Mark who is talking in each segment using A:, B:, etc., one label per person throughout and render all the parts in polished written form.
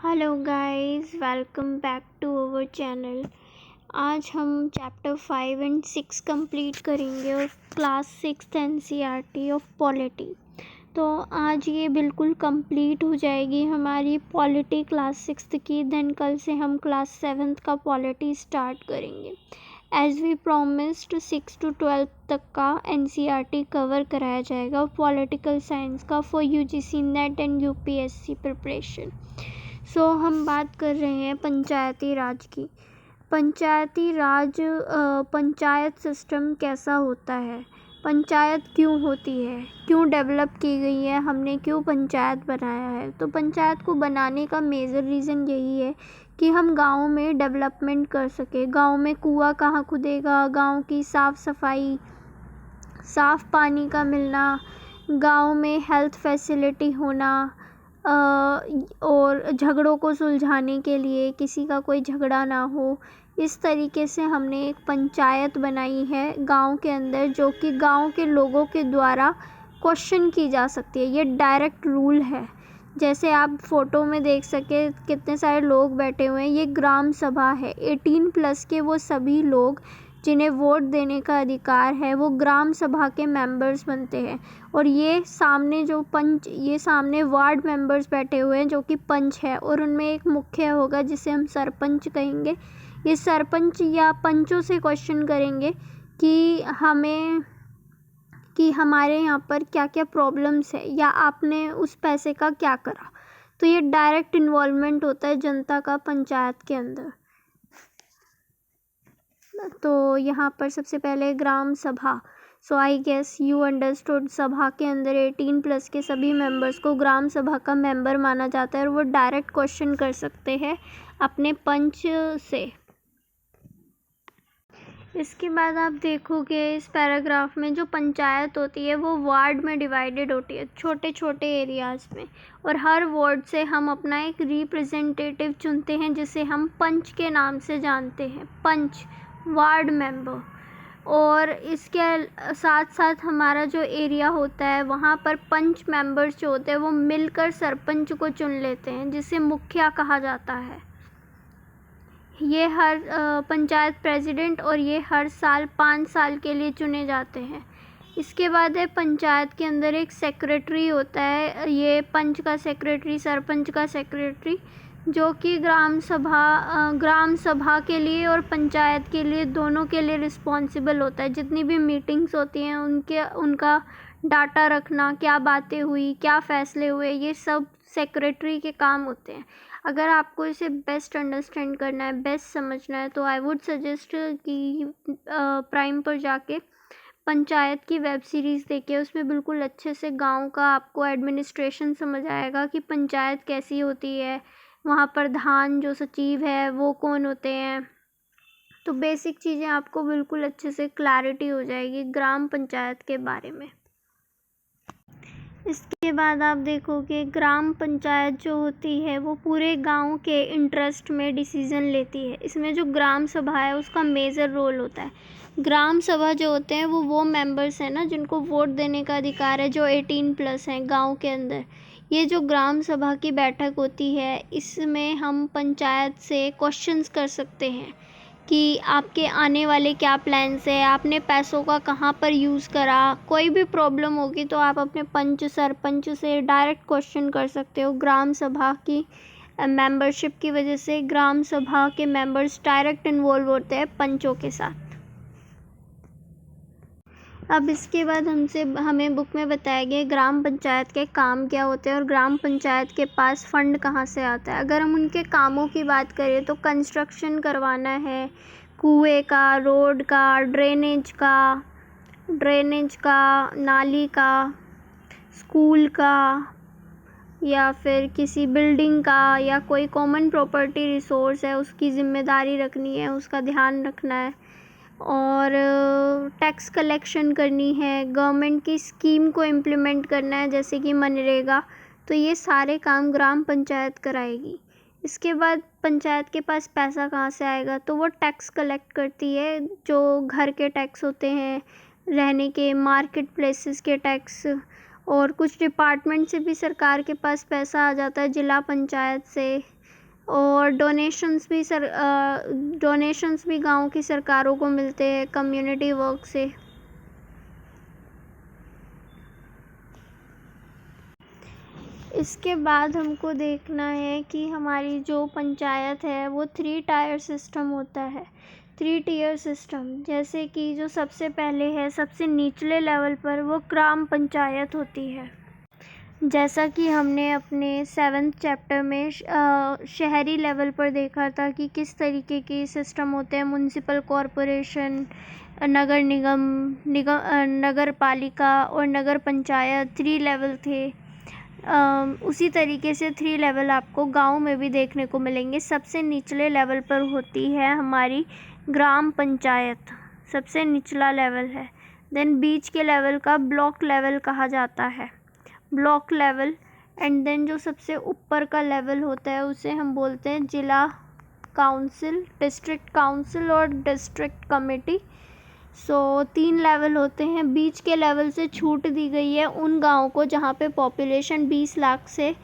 A: Hello guys, welcome back to our channel. आज हम chapter 5 and 6 complete करेंगे और क्लास 6 एनसीईआरटी ऑफ पॉलिटी। तो आज ये बिल्कुल कंप्लीट हो जाएगी हमारी पॉलिटी क्लास 6 की। देन कल से हम क्लास 7 का पॉलिटी स्टार्ट करेंगे। एज वी प्रॉमिस्ड 6 to 12 तक का एनसीईआरटी कवर कराया जाएगा पॉलिटिकल साइंस का for UGC net and UPSC preparation. हम बात कर रहे हैं पंचायती राज की। पंचायती राज पंचायत सिस्टम कैसा होता है, पंचायत क्यों होती है, क्यों डेवलप की गई है, हमने क्यों पंचायत बनाया है। तो पंचायत को बनाने का मेजर रीज़न यही है कि हम गाँव में डेवलपमेंट कर सके। गाँव में कुआं कहाँ खुदेगा, गाँव की साफ़ सफाई, साफ़ पानी का मिलना, गाँव में हेल्थ फैसिलिटी होना, और झगड़ों को सुलझाने के लिए किसी का कोई झगड़ा ना हो, इस तरीके से हमने एक पंचायत बनाई है गांव के अंदर, जो कि गांव के लोगों के द्वारा क्वेश्चन की जा सकती है। ये डायरेक्ट रूल है। जैसे आप फ़ोटो में देख सके कितने सारे लोग बैठे हुए हैं, ये ग्राम सभा है। 18+ के वो सभी लोग जिन्हें वोट देने का अधिकार है वो ग्राम सभा के मेंबर्स बनते हैं। और ये सामने वार्ड मेंबर्स बैठे हुए हैं जो कि पंच है, और उनमें एक मुखिया होगा जिसे हम सरपंच कहेंगे। ये सरपंच या पंचों से क्वेश्चन करेंगे कि हमारे यहाँ पर क्या क्या प्रॉब्लम्स है या आपने उस पैसे का क्या करा। तो ये डायरेक्ट इन्वॉल्वमेंट होता है जनता का पंचायत के अंदर। तो यहाँ पर सबसे पहले gram sabha. I guess you understood. सभा के अंदर 18+ के सभी मेंबर्स को ग्राम सभा का मेंबर माना जाता है और वो डायरेक्ट क्वेश्चन कर सकते हैं अपने पंच से। इसके बाद आप देखोगे इस पैराग्राफ में जो पंचायत होती है वो वार्ड में डिवाइडेड होती है, छोटे छोटे एरियाज़ में, और हर वार्ड से हम अपना एक रिप्रेजेंटेटिव चुनते हैं जिसे हम पंच के नाम से जानते हैं, पंच, वार्ड मेंबर। और इसके साथ साथ हमारा जो एरिया होता है वहाँ पर पंच मेंबर्स जो होते हैं वो मिलकर सरपंच को चुन लेते हैं जिसे मुखिया कहा जाता है। ये हर पंचायत प्रेसिडेंट, और ये हर साल 5 साल के लिए चुने जाते हैं। इसके बाद है पंचायत के अंदर एक सेक्रेटरी होता है, ये पंच का सेक्रेटरी, सरपंच का सेक्रेटरी, जो कि ग्राम सभा के लिए और पंचायत के लिए दोनों के लिए रिस्पॉन्सिबल होता है। जितनी भी मीटिंग्स होती हैं उनका डाटा रखना, क्या बातें हुई, क्या फ़ैसले हुए, ये सब सेक्रेटरी के काम होते हैं। अगर आपको इसे बेस्ट अंडरस्टैंड करना है, बेस्ट समझना है, तो आई वुड सजेस्ट कि प्राइम पर जाके पंचायत की वेब सीरीज़ देखिए। उसमें बिल्कुल अच्छे से गांव का आपको एडमिनिस्ट्रेशन समझ आएगा कि पंचायत कैसी होती है, वहाँ प्रधान जो सचिव है वो कौन होते हैं। तो बेसिक चीज़ें आपको बिल्कुल अच्छे से क्लैरिटी हो जाएगी ग्राम पंचायत के बारे में। इसके बाद आप देखोगे ग्राम पंचायत जो होती है वो पूरे गांव के इंटरेस्ट में डिसीज़न लेती है। इसमें जो ग्राम सभा है उसका मेजर रोल होता है। ग्राम सभा जो होते हैं वो मेंबर्स हैं ना जिनको वोट देने का अधिकार है, जो 18+ हैं गांव के अंदर। ये जो ग्राम सभा की बैठक होती है इसमें हम पंचायत से क्वेश्चंस कर सकते हैं कि आपके आने वाले क्या प्लान्स है, आपने पैसों का कहाँ पर यूज़ करा। कोई भी प्रॉब्लम होगी तो आप अपने पंच, सरपंच से डायरेक्ट क्वेश्चन कर सकते हो। ग्राम सभा की मेंबरशिप की वजह से ग्राम सभा के मेंबर्स डायरेक्ट इन्वॉल्व होते हैं पंचों के साथ। अब इसके बाद हमें बुक में बताया गया ग्राम पंचायत के काम क्या होते हैं और ग्राम पंचायत के पास फंड कहाँ से आता है। अगर हम उनके कामों की बात करें तो कंस्ट्रक्शन करवाना है, कुएं का, रोड का, ड्रेनेज का, नाली का, स्कूल का, या फिर किसी बिल्डिंग का, या कोई कॉमन प्रॉपर्टी रिसोर्स है उसकी ज़िम्मेदारी रखनी है, उसका ध्यान रखना है, और टैक्स कलेक्शन करनी है, गवर्नमेंट की स्कीम को इम्प्लीमेंट करना है जैसे कि मनरेगा। तो ये सारे काम ग्राम पंचायत कराएगी। इसके बाद पंचायत के पास पैसा कहाँ से आएगा, तो वो टैक्स कलेक्ट करती है, जो घर के टैक्स होते हैं, रहने के, मार्केट प्लेसेस के टैक्स, और कुछ डिपार्टमेंट से भी सरकार के पास पैसा आ जाता है, जिला पंचायत से, और डोनेशंस भी गांव की सरकारों को मिलते हैं कम्युनिटी वर्क से। इसके बाद हमको देखना है कि हमारी जो पंचायत है वो 3 टायर सिस्टम होता है, 3 टियर सिस्टम। जैसे कि जो सबसे पहले है, सबसे निचले लेवल पर वो ग्राम पंचायत होती है। जैसा कि हमने अपने 7th चैप्टर में शहरी लेवल पर देखा था कि किस तरीके के सिस्टम होते हैं, म्युनिसिपल कॉरपोरेशन, नगर निगम, नगर पालिका और नगर पंचायत 3 लेवल थे। उसी तरीके से 3 लेवल आपको गांव में भी देखने को मिलेंगे। सबसे निचले लेवल पर होती है हमारी ग्राम पंचायत, सबसे निचला लेवल है। देन बीच के लेवल का ब्लॉक लेवल कहा जाता है, ब्लॉक लेवल। एंड देन जो सबसे ऊपर का लेवल होता है उसे हम बोलते हैं जिला काउंसिल, डिस्ट्रिक्ट काउंसिल और डिस्ट्रिक्ट कमेटी। 3 लेवल होते हैं। बीच के लेवल से छूट दी गई है उन गाँव को जहाँ पे पॉपुलेशन 20 लाख से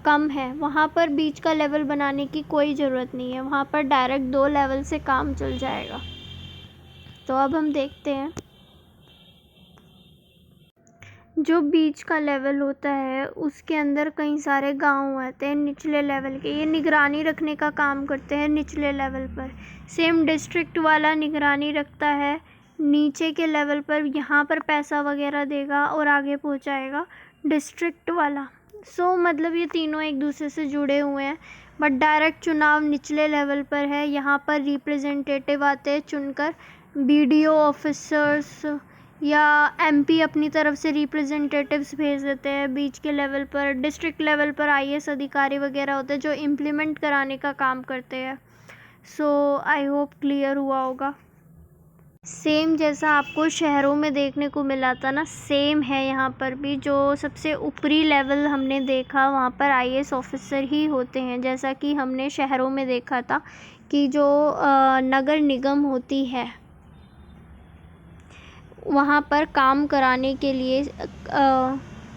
A: कम है। वहाँ पर बीच का लेवल बनाने की कोई ज़रूरत नहीं है, वहाँ पर डायरेक्ट 2 लेवल से काम चल जाएगा। तो अब हम देखते हैं जो बीच का लेवल होता है उसके अंदर कई सारे गांव आते हैं निचले लेवल के। ये निगरानी रखने का काम करते हैं निचले लेवल पर। सेम डिस्ट्रिक्ट वाला निगरानी रखता है नीचे के लेवल पर, यहाँ पर पैसा वगैरह देगा और आगे पहुँचाएगा डिस्ट्रिक्ट वाला। मतलब ये तीनों एक दूसरे से जुड़े हुए हैं, बट डायरेक्ट चुनाव निचले लेवल पर है। यहाँ पर रिप्रेजेंटेटिव आते हैं चुनकर, BDO ऑफिसर्स या MP अपनी तरफ से रिप्रेजेंटेटिव्स भेज देते हैं। बीच के लेवल पर, डिस्ट्रिक्ट लेवल पर IAS अधिकारी वगैरह होते हैं जो इम्प्लीमेंट कराने का काम करते हैं। आई होप क्लियर हुआ होगा। सेम जैसा आपको शहरों में देखने को मिला था ना, सेम है यहाँ पर भी। जो सबसे ऊपरी लेवल हमने देखा वहाँ पर IAS ऑफिसर ही होते हैं, जैसा कि हमने शहरों में देखा था कि जो नगर निगम होती है वहाँ पर काम कराने के लिए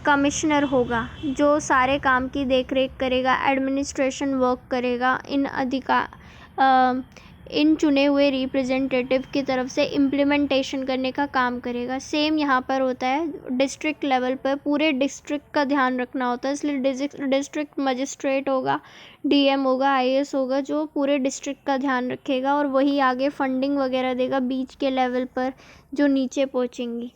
A: कमिश्नर होगा जो सारे काम की देखरेख करेगा, एडमिनिस्ट्रेशन वर्क करेगा, इन चुने हुए रिप्रेजेंटेटिव की तरफ से इम्प्लीमेंटेशन करने का काम करेगा। सेम यहाँ पर होता है डिस्ट्रिक्ट लेवल पर, पूरे डिस्ट्रिक्ट का ध्यान रखना होता है, इसलिए डिस्ट्रिक्ट मजिस्ट्रेट होगा, DM होगा, IAS होगा जो पूरे डिस्ट्रिक्ट का ध्यान रखेगा और वही आगे फंडिंग वगैरह देगा बीच के लेवल पर जो नीचे पहुँचेंगी।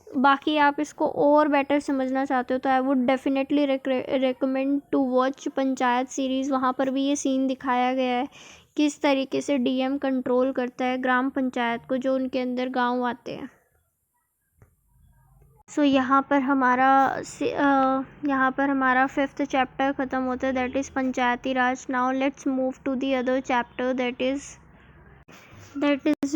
A: बाकी आप इसको और बेटर समझना चाहते हो तो I would definitely recommend to watch Panchayat series. वहाँ पर भी ये सीन दिखाया गया है किस तरीके से DM कंट्रोल करता है ग्राम पंचायत को जो उनके अंदर गांव आते हैं। यहाँ पर हमारा 5th चैप्टर ख़त्म होता है, that is panchayati raj. Now let's move to the other chapter that is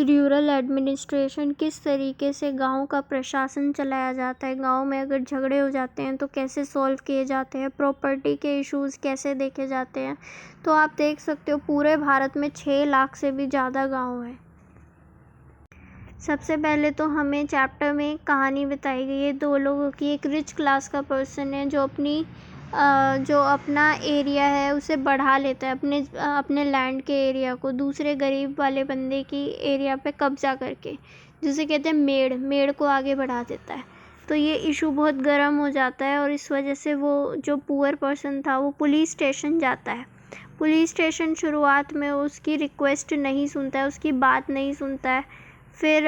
A: rural administration. किस तरीके से गांव का प्रशासन चलाया जाता है, गांव में अगर झगड़े हो जाते हैं तो कैसे सॉल्व किए जाते हैं, प्रॉपर्टी के इश्यूज़ कैसे देखे जाते हैं। तो आप देख सकते हो पूरे भारत में 6 लाख से भी ज़्यादा गांव हैं। सबसे पहले तो हमें चैप्टर में एक कहानी बताई गई है 2 लोगों की। एक रिच क्लास का पर्सन है जो अपना एरिया है उसे बढ़ा लेता है, अपने लैंड के एरिया को दूसरे गरीब वाले बंदे की एरिया पे कब्जा करके, जिसे कहते हैं मेड़ को आगे बढ़ा देता है। तो ये इशू बहुत गर्म हो जाता है और इस वजह से वो जो पुअर पर्सन था वो पुलिस स्टेशन जाता है। पुलिस स्टेशन शुरुआत में उसकी रिक्वेस्ट नहीं सुनता है, उसकी बात नहीं सुनता है। फिर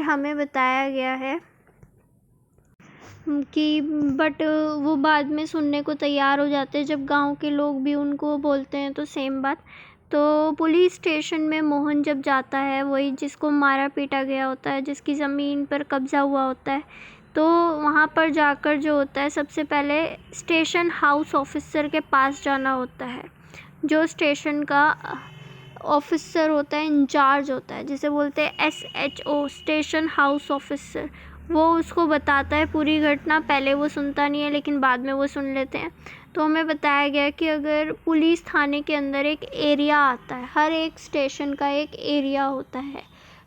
A: हमें बताया गया है कि बट वो बाद में सुनने को तैयार हो जाते हैं जब गांव के लोग भी उनको बोलते हैं तो सेम बात। तो पुलिस स्टेशन में मोहन जब जाता है, वही जिसको मारा पीटा गया होता है, जिसकी ज़मीन पर कब्ज़ा हुआ होता है, तो वहाँ पर जाकर जो होता है सबसे पहले स्टेशन हाउस ऑफिसर के पास जाना होता है। जो स्टेशन का ऑफिसर होता है, इंचार्ज होता है, जिसे बोलते हैं SHO, स्टेशन हाउस ऑफिसर। वो उसको बताता है पूरी घटना। पहले वो सुनता नहीं है लेकिन बाद में वो सुन लेते हैं। तो हमें बताया गया कि अगर पुलिस थाने के अंदर एक एरिया आता है, हर एक स्टेशन का एक एरिया होता है,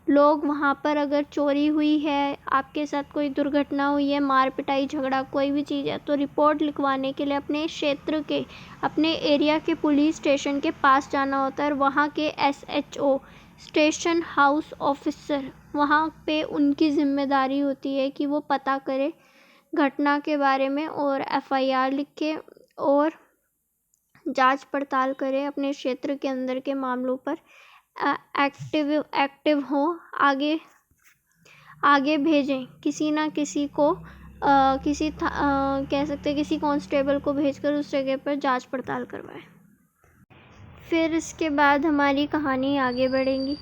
A: लोग वहाँ पर अगर चोरी हुई है, आपके साथ कोई दुर्घटना हुई है, मार पिटाई झगड़ा कोई भी चीज़ है, तो रिपोर्ट लिखवाने के लिए अपने क्षेत्र के, अपने एरिया के पुलिस स्टेशन के पास जाना होता है। और वहाँ के SHO, स्टेशन हाउस ऑफिसर, वहाँ पे उनकी ज़िम्मेदारी होती है कि वो पता करे घटना के बारे में और FIR लिखे और जांच पड़ताल करें अपने क्षेत्र के अंदर के मामलों पर, एक्टिव हो, आगे भेजें किसी ना किसी को, कह सकते हैं किसी कांस्टेबल को भेजकर उस जगह पर जांच पड़ताल करवाएं। फिर इसके बाद हमारी कहानी आगे बढ़ेगी।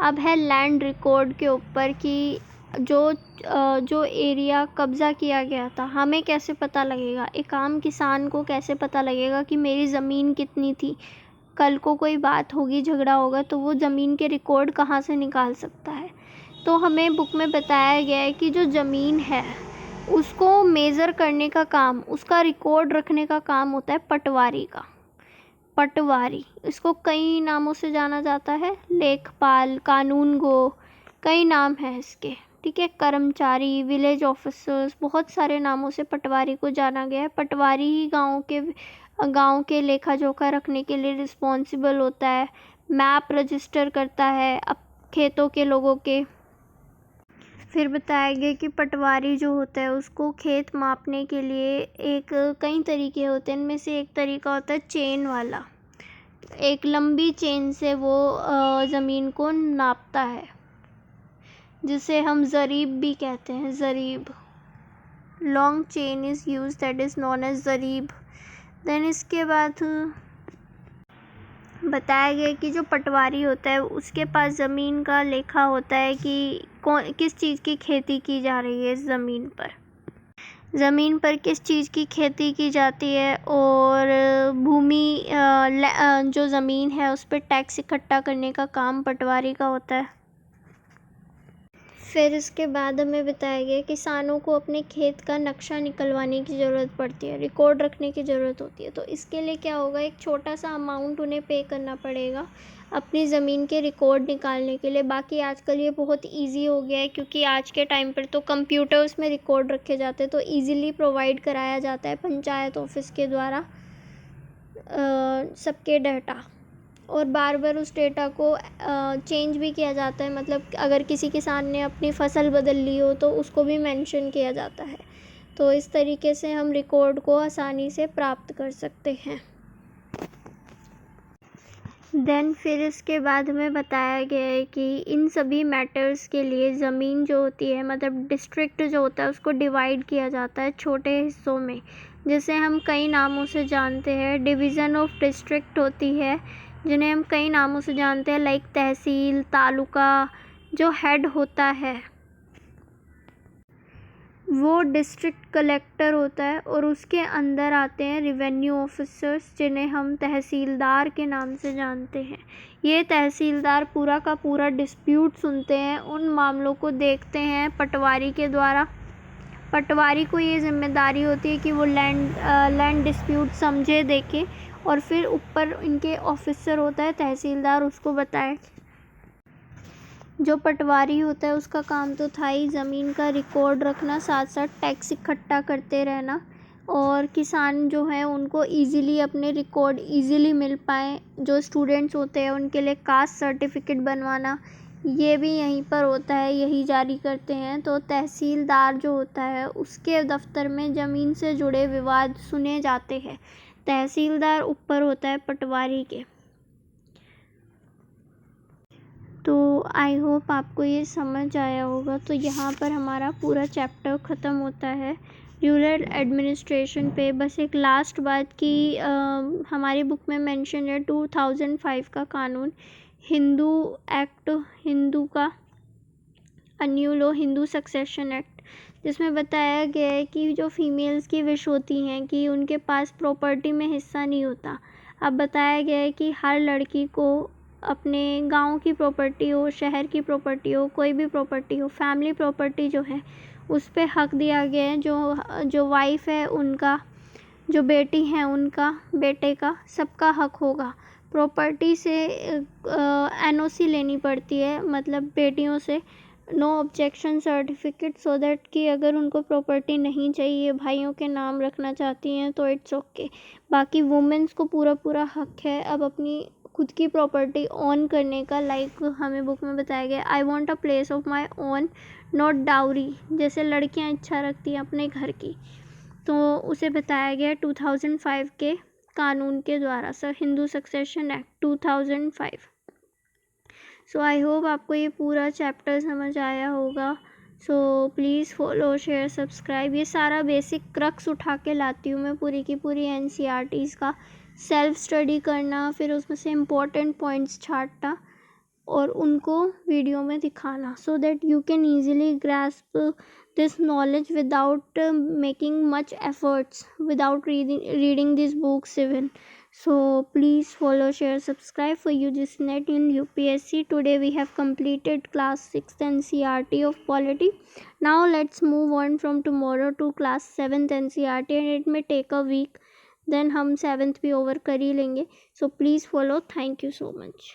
A: अब है लैंड रिकॉर्ड के ऊपर कि जो एरिया कब्ज़ा किया गया था, हमें कैसे पता लगेगा, एक आम किसान को कैसे पता लगेगा कि मेरी ज़मीन कितनी थी। कल को कोई बात होगी, झगड़ा होगा, तो वो ज़मीन के रिकॉर्ड कहाँ से निकाल सकता है। तो हमें बुक में बताया गया है कि जो ज़मीन है उसको मेज़र करने का काम, उसका रिकॉर्ड रखने का काम होता है पटवारी का। पटवारी, इसको कई नामों से जाना जाता है, लेखपाल, कानूनगो, कई नाम हैं इसके, ठीक है। कर्मचारी, विलेज ऑफिसर्स, बहुत सारे नामों से पटवारी को जाना गया है। पटवारी ही गांव के लेखा जोखा रखने के लिए रिस्पॉन्सिबल होता है, मैप रजिस्टर करता है अब खेतों के लोगों के। फिर बताया गया कि पटवारी जो होता है उसको खेत मापने के लिए कई तरीके होते हैं। इनमें से एक तरीका होता है चेन वाला, एक लंबी चेन से वो ज़मीन को नापता है, जिसे हम ज़रीब भी कहते हैं, ज़रीब। Long chain is use, that is known as ज़रीब। देन इसके बाद बताया गया कि जो पटवारी होता है उसके पास ज़मीन का लेखा होता है कि किस चीज़ की खेती की जा रही है इस ज़मीन पर किस चीज़ की खेती की जाती है, और भूमि जो ज़मीन है उस पर टैक्स इकट्ठा करने का काम पटवारी का होता है। फिर इसके बाद हमें बताया गया किसानों को अपने खेत का नक्शा निकलवाने की ज़रूरत पड़ती है, रिकॉर्ड रखने की ज़रूरत होती है। तो इसके लिए क्या होगा, एक छोटा सा अमाउंट उन्हें पे करना पड़ेगा अपनी ज़मीन के रिकॉर्ड निकालने के लिए। बाकी आजकल ये बहुत इजी हो गया है, क्योंकि आज के टाइम पर तो कंप्यूटर्स में रिकॉर्ड रखे जाते हैं, तो ईज़िली प्रोवाइड कराया जाता है पंचायत ऑफिस के द्वारा सबके डाटा, और बार बार उस डेटा को चेंज भी किया जाता है। मतलब अगर किसी किसान ने अपनी फसल बदल ली हो तो उसको भी मेंशन किया जाता है। तो इस तरीके से हम रिकॉर्ड को आसानी से प्राप्त कर सकते हैं। देन फिर इसके बाद हमें बताया गया है कि इन सभी मैटर्स के लिए ज़मीन जो होती है, मतलब डिस्ट्रिक्ट जो होता है, उसको डिवाइड किया जाता है छोटे हिस्सों में, जिसे हम कई नामों से जानते हैं। डिवीज़न ऑफ डिस्ट्रिक्ट होती है जिन्हें हम कई नामों से जानते हैं, लाइक तहसील, तालुका। जो हेड होता है वो डिस्ट्रिक्ट कलेक्टर होता है, और उसके अंदर आते हैं रेवेन्यू ऑफिसर्स, जिन्हें हम तहसीलदार के नाम से जानते हैं। ये तहसीलदार पूरा का पूरा डिस्प्यूट सुनते हैं, उन मामलों को देखते हैं पटवारी के द्वारा। पटवारी को ये जिम्मेदारी होती है कि वो लैंड डिस्प्यूट समझे, देखे, और फिर ऊपर इनके ऑफिसर होता है तहसीलदार, उसको बताए। जो पटवारी होता है उसका काम तो था ही ज़मीन का रिकॉर्ड रखना, साथ साथ टैक्स इकट्ठा करते रहना, और किसान जो है उनको इजीली अपने रिकॉर्ड इजीली मिल पाए। जो स्टूडेंट्स होते हैं उनके लिए कास्ट सर्टिफिकेट बनवाना, ये भी यहीं पर होता है, यही जारी करते हैं। तो तहसीलदार जो होता है उसके दफ्तर में ज़मीन से जुड़े विवाद सुने जाते हैं। तहसीलदार ऊपर होता है पटवारी के। तो आई होप आपको ये समझ आया होगा। तो यहाँ पर हमारा पूरा चैप्टर ख़त्म होता है रूरल एडमिनिस्ट्रेशन पे। बस एक लास्ट बात की हमारी बुक में मेंशन है 2005 का कानून, हिंदू एक्ट, हिंदू का new law, Hindu succession act, जिसमें बताया गया है कि जो फीमेल्स की विश होती हैं कि उनके पास प्रॉपर्टी में हिस्सा नहीं होता। अब बताया गया है कि हर लड़की को अपने गांव की प्रॉपर्टी हो, शहर की प्रॉपर्टी हो, कोई भी प्रॉपर्टी हो, फैमिली प्रॉपर्टी जो है उस पे हक दिया गया है। जो वाइफ है उनका, जो बेटी है उनका, बेटे का, सबका हक होगा। प्रॉपर्टी से एनओसी लेनी पड़ती है, मतलब बेटियों से no objection certificate, so that कि अगर उनको प्रॉपर्टी नहीं चाहिए, भाइयों के नाम रखना चाहती हैं तो इट्स ओके। बाकी वुमेन्स को पूरा पूरा हक है अब अपनी खुद की प्रॉपर्टी ऑन करने का। लाइक हमें बुक में बताया गया, I want a place of my own not dowry, जैसे लड़कियां इच्छा रखती हैं अपने घर की, तो उसे बताया गया 2005 के कानून के द्वारा, sir Hindu succession act 2005। So I hope आपको ये पूरा चैप्टर समझ आया होगा। So please follow share subscribe. ये सारा बेसिक क्रक्स उठा के लाती हूँ मैं पूरी की पूरी NCERTs का, सेल्फ स्टडी करना, फिर उसमें से इम्पोर्टेंट पॉइंट्स छांटना और उनको वीडियो में दिखाना, so that you can easily grasp this knowledge without making much efforts, without reading these books even. So please follow, share, subscribe for UGC-NET in UPSC. Today we have completed class 6th NCERT of polity. Now let's move on from tomorrow to class 7th NCERT, and it may take a week, then हम 7th भी over कर ही लेंगे. So please follow. Thank you so much.